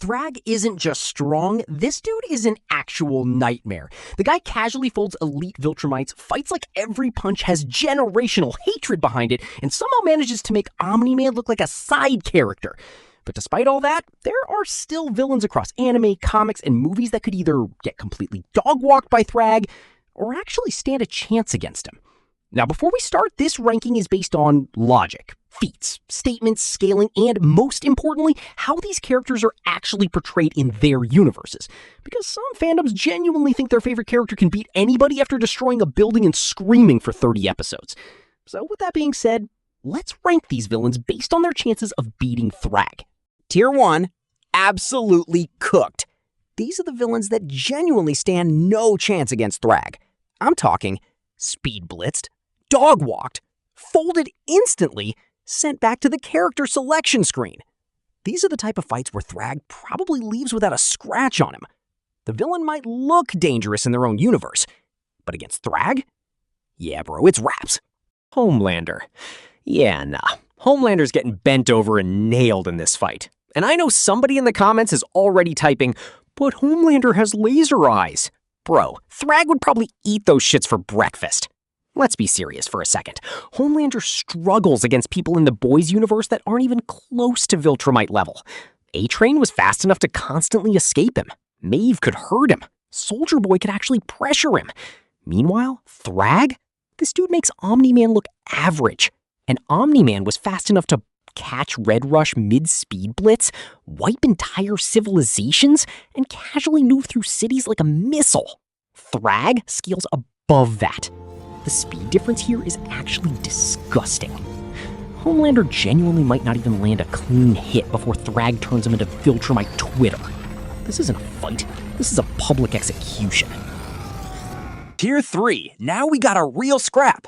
Thragg isn't just strong, this dude is an actual nightmare. The guy casually folds elite Viltrumites, fights like every punch has generational hatred behind it, and somehow manages to make Omni-Man look like a side character. But despite all that, there are still villains across anime, comics, and movies that could either get completely dog-walked by Thragg, or actually stand a chance against him. Now, before we start, this ranking is based on logic, feats, statements, scaling, and most importantly, how these characters are actually portrayed in their universes. Because some fandoms genuinely think their favorite character can beat anybody after destroying a building and screaming for 30 episodes. So with that being said, let's rank these villains based on their chances of beating Thragg. Tier 1, absolutely cooked. These are the villains that genuinely stand no chance against Thragg. I'm talking speed blitzed, dog-walked, folded instantly, sent back to the character selection screen. These are the type of fights where Thragg probably leaves without a scratch on him. The villain might look dangerous in their own universe, but against Thragg? Yeah, bro, it's wraps. Homelander. Yeah, nah. Homelander's getting bent over and nailed in this fight. And I know somebody in the comments is already typing, but Homelander has laser eyes. Bro, Thragg would probably eat those shits for breakfast. Let's be serious for a second. Homelander struggles against people in the boys' universe that aren't even close to Viltrumite level. A-Train was fast enough to constantly escape him. Maeve could hurt him. Soldier Boy could actually pressure him. Meanwhile, Thragg? This dude makes Omni-Man look average. And Omni-Man was fast enough to catch Red Rush mid-speed blitz, wipe entire civilizations, and casually move through cities like a missile. Thragg scales above that. The speed difference here is actually disgusting. Homelander genuinely might not even land a clean hit before Thragg turns him into Viltrumite Twitter. This isn't a fight, this is a public execution. Tier 3, now we got a real scrap.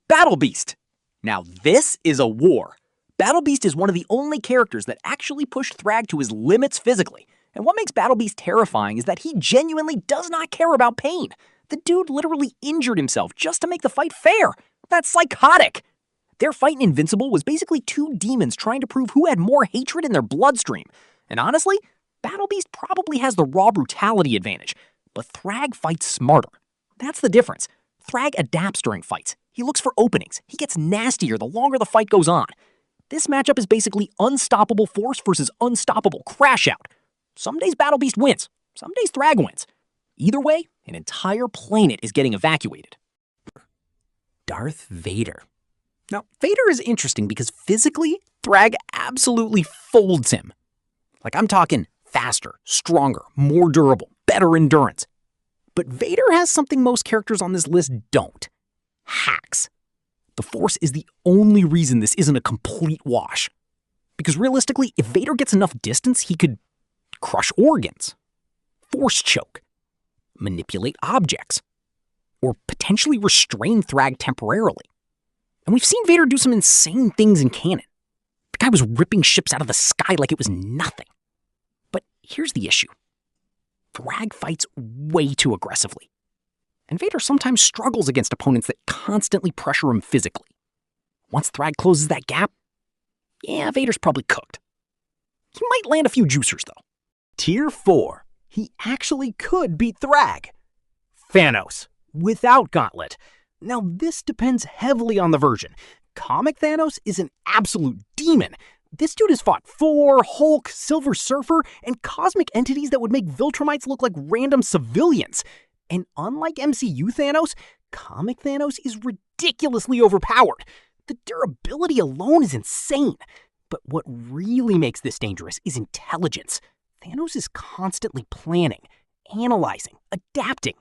Battle Beast. Now this is a war. Battle Beast is one of the only characters that actually pushed Thragg to his limits physically. And what makes Battle Beast terrifying is that he genuinely does not care about pain. The dude literally injured himself just to make the fight fair. That's psychotic. Their fight in Invincible was basically two demons trying to prove who had more hatred in their bloodstream. And honestly, Battle Beast probably has the raw brutality advantage, but Thragg fights smarter. That's the difference. Thragg adapts during fights. He looks for openings. He gets nastier the longer the fight goes on. This matchup is basically unstoppable force versus unstoppable crash out. Some days Battle Beast wins. Some days Thragg wins. Either way, an entire planet is getting evacuated. Darth Vader. Now, Vader is interesting because physically, Thragg absolutely folds him. Like, I'm talking faster, stronger, more durable, better endurance. But Vader has something most characters on this list don't. Hacks. The Force is the only reason this isn't a complete wash. Because realistically, if Vader gets enough distance, he could crush organs, force choke, manipulate objects, or potentially restrain Thragg temporarily. And we've seen Vader do some insane things in canon. The guy was ripping ships out of the sky like it was nothing. But here's the issue. Thragg fights way too aggressively. And Vader sometimes struggles against opponents that constantly pressure him physically. Once Thragg closes that gap, yeah, Vader's probably cooked. He might land a few juicers, though. Tier 4, he actually could beat Thragg. Thanos, without Gauntlet. Now this depends heavily on the version. Comic Thanos is an absolute demon. This dude has fought Thor, Hulk, Silver Surfer, and cosmic entities that would make Viltrumites look like random civilians. And unlike MCU Thanos, comic Thanos is ridiculously overpowered. The durability alone is insane. But what really makes this dangerous is intelligence. Thanos is constantly planning, analyzing, adapting.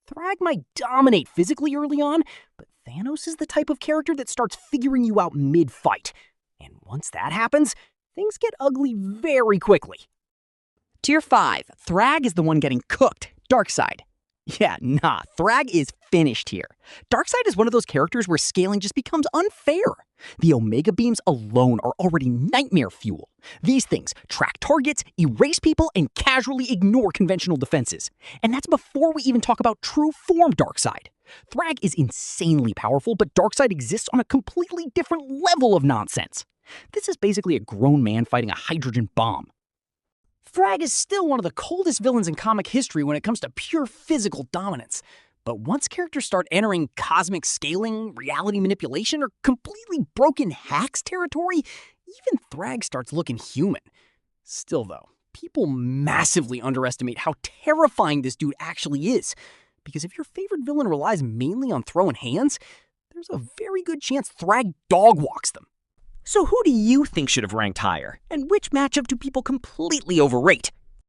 Thragg might dominate physically early on, but Thanos is the type of character that starts figuring you out mid-fight. And once that happens, things get ugly very quickly. Tier 5, Thragg is the one getting cooked. Darkseid. Yeah, nah, Thragg is finished here. Darkseid is one of those characters where scaling just becomes unfair. The Omega Beams alone are already nightmare fuel. These things track targets, erase people, and casually ignore conventional defenses. And that's before we even talk about true form Darkseid. Thragg is insanely powerful, but Darkseid exists on a completely different level of nonsense. This is basically a grown man fighting a hydrogen bomb. Thragg is still one of the coldest villains in comic history when it comes to pure physical dominance. But once characters start entering cosmic scaling, reality manipulation, or completely broken hacks territory, even Thragg starts looking human. Still though, people massively underestimate how terrifying this dude actually is. Because if your favorite villain relies mainly on throwing hands, there's a very good chance Thragg dog walks them. So who do you think should have ranked higher? And which matchup do people completely overrate?